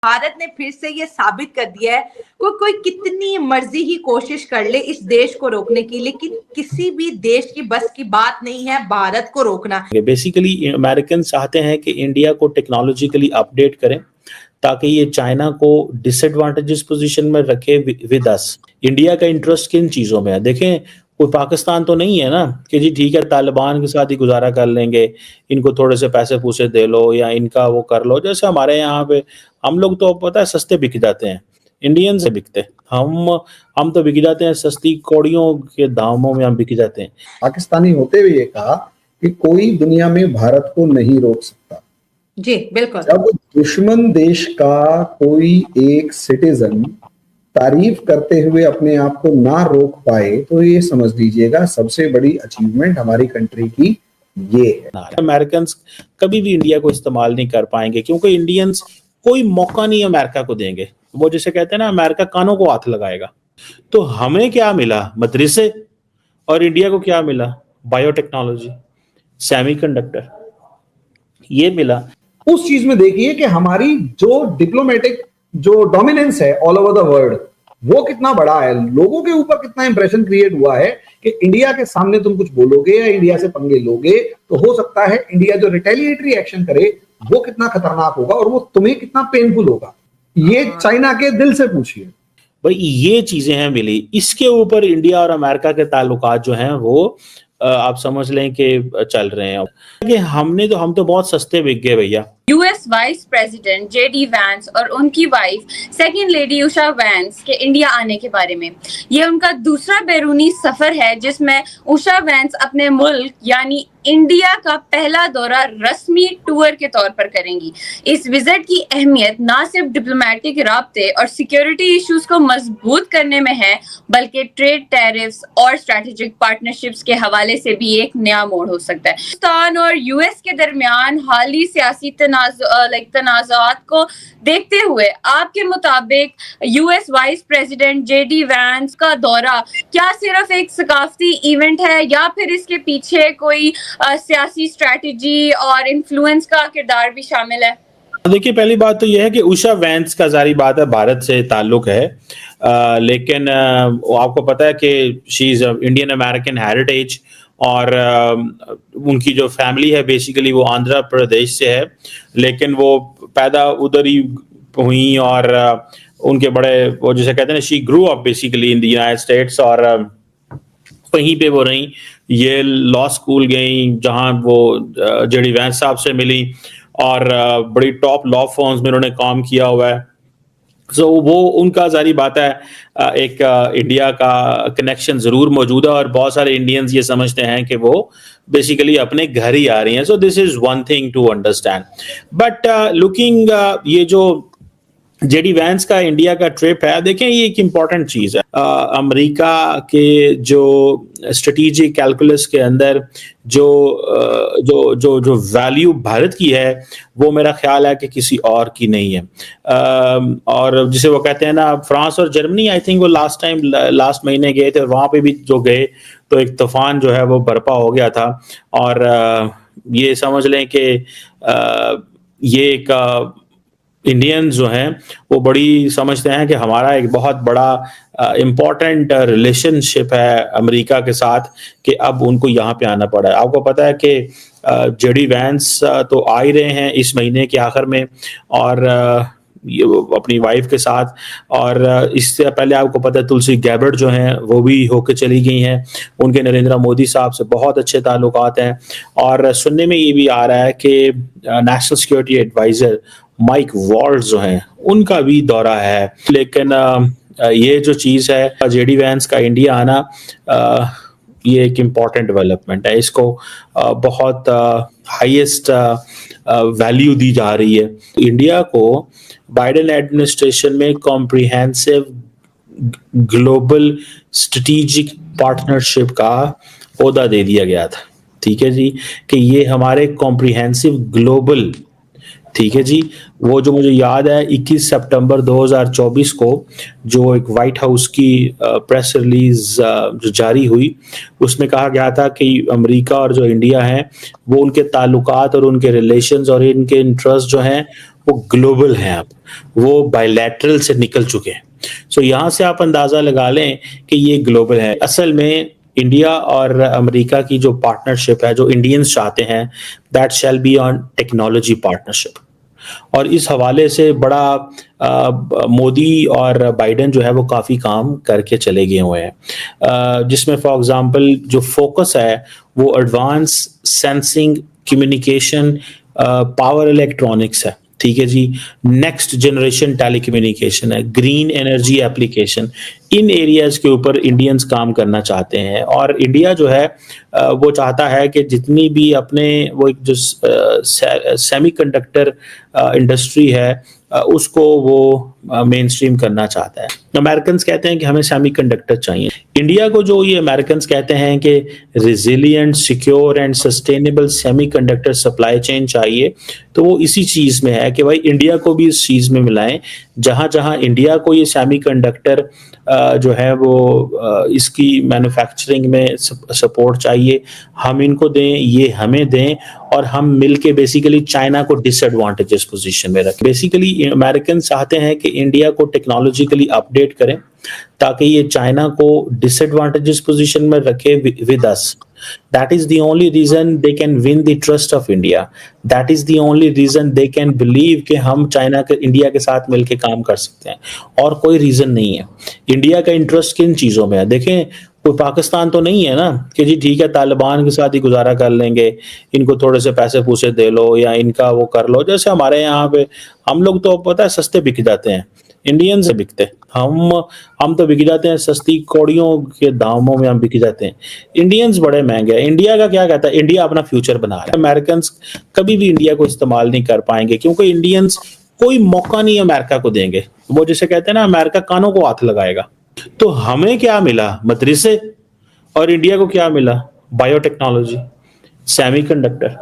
भारत ने फिर से ये साबित कर दिया है कोई कितनी मर्जी ही कोशिश कर ले इस देश को रोकने की, लेकिन किसी भी देश की बस की बात नहीं है भारत को रोकना। बेसिकली अमेरिकन चाहते हैं कि इंडिया को टेक्नोलॉजिकली अपडेट करें ताकि ये चाइना को डिसएडवांटेजेस पोजीशन में रखे विद अस। इंडिया का इंटरेस्ट किन चीजों में है? देखें, कोई पाकिस्तान तो नहीं है ना कि जी ठीक है तालिबान के साथ ही गुजारा कर लेंगे, इनको थोड़े से पैसे पूसे दे लो या इनका वो कर लो। जैसे हमारे यहाँ पे हम लोग तो पता है सस्ते बिक जाते हैं, इंडियन से बिकते, हम तो बिक जाते हैं सस्ती कौड़ियों के दामों में, हम बिक जाते हैं। पाकिस्तानी होते हुए ये कहा कि कोई दुनिया में भारत को नहीं रोक सकता। जी बिल्कुल। जब दुश्मन देश का कोई एक सिटीजन तारीफ करते हुए अपने आप को ना रोक पाए तो ये समझ लीजिएगा सबसे बड़ी अचीवमेंट हमारी कंट्री की ये है। अमेरिकन्स कभी भी इंडिया को इस्तेमाल नहीं कर पाएंगे क्योंकि इंडियंस कोई मौका नहीं अमेरिका को देंगे। वो जैसे कहते हैं ना, अमेरिका कानों को हाथ लगाएगा। तो हमें क्या मिला? मदरसे। और इंडिया को क्या मिला? बायोटेक्नोलॉजी, सेमीकंडक्टर, ये मिला। उस चीज में देखिए कि हमारी जो डिप्लोमेटिक जो डोमिनेंस है ऑल ओवर द वर्ल्ड वो कितना बड़ा है, लोगों के ऊपर कितना इंप्रेशन क्रिएट हुआ है कि इंडिया के सामने तुम कुछ बोलोगे या इंडिया से पंगे लोगे तो हो सकता है इंडिया जो रिटेलिएटरी एक्शन करे वो कितना खतरनाक होगा और वो तुम्हें कितना पेनफुल होगा। ये चाइना के दिल से पूछिए भाई, ये चीजें हैं मिली। इसके ऊपर इंडिया और अमेरिका के ताल्लुकात जो हैं वो आप समझ लें कि चल रहे हैं कि हम तो बहुत सस्ते बिक गए भैया। US vice president JD Vance और उनकी wife second lady Usha vents के इंडिया आने के बारे में, ये उनका दूसरा बैरूनी सफर है जिसमें उषा वैंस अपने मुल्क यानी इंडिया का पहला दौरा रस्मी टूर के तौर पर करेंगी। इस विजिट की अहमियत ना सिर्फ डिप्लोमेटिक राब्ते और सिक्योरिटी इश्यूज को मजबूत करने में है बल्कि ट्रेड टैरिफ्स और स्ट्रेटेजिक पार्टनरशिप्स के हवाले से भी एक नया मोड़ हो सकता है। पाकिस्तान और यूएस के दरमियान हाली सियासी तनाज़ात को देखते हुए आपके मुताबिक US vice president JD Vance का दौरा क्या सिर्फ एक सकाफती इवेंट है या फिर इसके पीछे कोई सियासी स्ट्रैटेजी और इन्फ्लुएंस का किरदार भी शामिल है? देखिए, पहली बात तो यह है कि उषा वैंस का जारी बात है भारत से ताल्लुक है, लेकिन आपको पता है कि she is Indian American heritage और उनकी जो फैमिली है बेसिकली वो आंध्र प्रदेश से है, लेकिन वो पैदा उधर ही हुई और उनके बड़े वो जैसे कहते हैं ना, she grew up basically in the United states और वहीं पे वो रही। ये लॉ स्कूल गई जहां वो जेडी वैंस साहब से मिली और बड़ी टॉप लॉ फर्म्स में उन्होंने काम किया हुआ है। सो वो उनका जारी बात है एक इंडिया का कनेक्शन जरूर मौजूद है और बहुत सारे इंडियंस ये समझते हैं कि वो बेसिकली अपने घर ही आ रही हैं। So this is one thing to understand, but looking ये जो जेडी वैंस का इंडिया का ट्रिप है, देखें ये एक इम्पॉर्टेंट चीज है। अमेरिका के जो स्ट्रेटेजिक कैलकुलस के अंदर जो जो वैल्यू भारत की है वो मेरा ख्याल है कि किसी और की नहीं है। और जिसे वो कहते हैं ना, फ्रांस और जर्मनी, आई थिंक वो लास्ट महीने गए थे और वहां पे भी जो गए तो एक तूफान जो है वो बर्पा हो गया था। और ये समझ लें कि ये एक इंडियंस जो हैं वो बड़ी समझते हैं कि हमारा एक बहुत बड़ा इम्पोर्टेंट रिलेशनशिप है अमेरिका के साथ कि अब उनको यहाँ पे आना पड़ा है। आपको पता है कि जेडी वैंस तो आ ही रहे हैं इस महीने के आखिर में और ये अपनी वाइफ के साथ, और इससे पहले आपको पता है तुलसी गैबर्ट जो हैं वो भी होके चली गई हैं। उनके नरेंद्र मोदी साहब से बहुत अच्छे ताल्लुकात हैं और सुनने में ये भी आ रहा है कि national security adviser Mike Waltz जो हैं उनका भी दौरा है। लेकिन ये जो चीज़ है जेडी वैंस का इंडिया आना, ये एक इम्पॉर्टेंट डेवलपमेंट है। इसको बहुत हाईएस्ट वैल्यू दी जा रही है। इंडिया को बाइडेन एडमिनिस्ट्रेशन में कॉम्प्रिहेंसिव ग्लोबल स्ट्रेटेजिक पार्टनरशिप का ओहदा दे दिया गया था। ठीक है जी, कि ये हमारे कॉम्प्रिहेंसिव ग्लोबल, ठीक है जी। वो जो मुझे याद है 21 सितंबर 2024 को जो एक व्हाइट हाउस की प्रेस रिलीज जो जारी हुई उसमें कहा गया था कि अमेरिका और जो इंडिया है वो उनके ताल्लुकात और उनके रिलेशंस और इनके इंटरेस्ट जो हैं वो ग्लोबल हैं अब, वो बायलैटरल से निकल चुके हैं। सो यहाँ से आप अंदाजा लगा लें कि ये ग्लोबल है। असल में इंडिया और अमेरिका की जो पार्टनरशिप है, जो इंडियंस चाहते हैं, that shall be on technology partnership. और इस हवाले से बड़ा मोदी और बाइडेन जो है वो काफ़ी काम करके चले गए हुए हैं, जिसमें फॉर एग्जांपल जो फोकस है वो advance sensing, communication, power electronics है, ठीक है जी, नेक्स्ट जनरेशन टेलीकम्युनिकेशन है, ग्रीन एनर्जी एप्लीकेशन, इन एरियाज के ऊपर इंडियंस काम करना चाहते हैं। और इंडिया जो है वो चाहता है कि जितनी भी अपने वो एक जो सेमीकंडक्टर इंडस्ट्री है उसको वो मेन स्ट्रीम करना चाहता है। अमेरिकन्स कहते हैं कि हमें सेमीकंडक्टर चाहिए। इंडिया को जो ये अमेरिकन्स कहते हैं कि resilient, secure and sustainable semiconductor supply chain चाहिए, तो वो इसी चीज़ में है कि भाई इंडिया को भी इस चीज़ में मिलाएं। जहाँ जहाँ इंडिया को ये सेमीकंडक्टर जो है वो इसकी मैन्युफैक्चरिंग में सपोर्ट चाहिए, हम इनको दें, ये हमें दें, और हम मिलके बेसिकली चाइना को डिसएडवांटेजेस पोजीशन में रखें। बेसिकली अमेरिकन चाहते हैं कि इंडिया को टेक्नोलॉजिकली अपडेट करें ताकि ये चाइना को डिसएडवांटेजेस पोजीशन में रखे with us. That is the only reason they can win the trust of India. That is the only reason they can believe कि हम चाइना के इंडिया के साथ मिलके काम कर सकते हैं, और कोई रीजन नहीं है। इंडिया का इंटरेस्ट किन चीजों में है? देखें, कोई पाकिस्तान तो नहीं है ना कि जी ठीक है तालिबान के साथ ही गुजारा कर लेंगे, इनको थोड़े से पैसे पूसे दे लो या इनका वो कर लो। जैसे हमारे यहाँ पे हम लोग तो पता है सस्ते बिक जाते हैं, इंडियन से बिकते, हम तो बिक जाते हैं सस्ती कौड़ियों के दामों में, हम बिक जाते हैं। इंडियंस बड़े महंगे हैं। इंडिया का क्या कहता है? इंडिया अपना फ्यूचर बना रहा है। अमेरिकन कभी भी इंडिया को इस्तेमाल नहीं कर पाएंगे क्योंकि इंडियंस कोई मौका नहीं अमेरिका को देंगे। वो जैसे कहते हैं ना, अमेरिका कानों को हाथ लगाएगा। तो हमें क्या मिला? मदरसे। और इंडिया को क्या मिला? बायोटेक्नोलॉजी, सेमीकंडक्टर,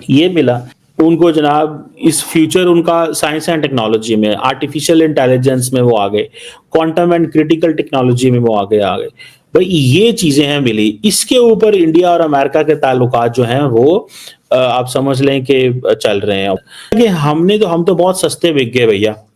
ये मिला उनको जनाब। इस फ्यूचर उनका साइंस एंड टेक्नोलॉजी में, आर्टिफिशियल इंटेलिजेंस में वो आ गए, क्वांटम एंड क्रिटिकल टेक्नोलॉजी में वो आ गए भाई ये चीजें हैं मिली। इसके ऊपर इंडिया और अमेरिका के ताल्लुकात जो हैं वो आप समझ लें कि चल रहे हैं कि हम तो बहुत सस्ते बिक गए भैया।